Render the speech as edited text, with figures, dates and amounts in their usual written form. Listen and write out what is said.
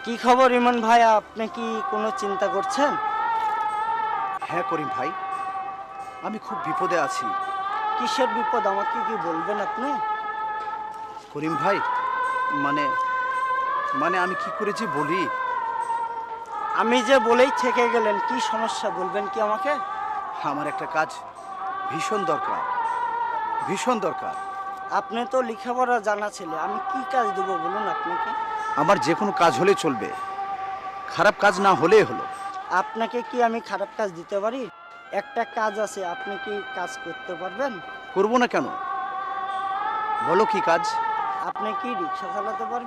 কি খবর ইমন ভাই, আপনি কি কোনো চিন্তা করছেন? হ্যাঁ করিম ভাই, আমি খুব বিপদে আছি। কিসের বিপদ, আমাকে কি বলবেন আপনি? করিম ভাই, মানে মানে আমি কি করে যে বলি। আমি যে বলেই থেকে গেলেন, কি সমস্যা বলবেন কি আমাকে? আমার একটা কাজ ভীষণ দরকার, ভীষণ দরকার। আপনি তো লেখাপড়া জানা ছেলে, আমি কি কাজ দেবো বলুন আপনাকে? আমার যে কোনো কাজ হলে চলবে, খারাপ কাজ না হলেই হলো। আপনাকে কি আমি খারাপ কাজ দিতে পারি? একটা কাজ আছে, আপনি কি কাজ করতে পারবেন? করবো না কেন, বলো কি কাজ? আপনি কি রিক্সা চালাতে পারবেন?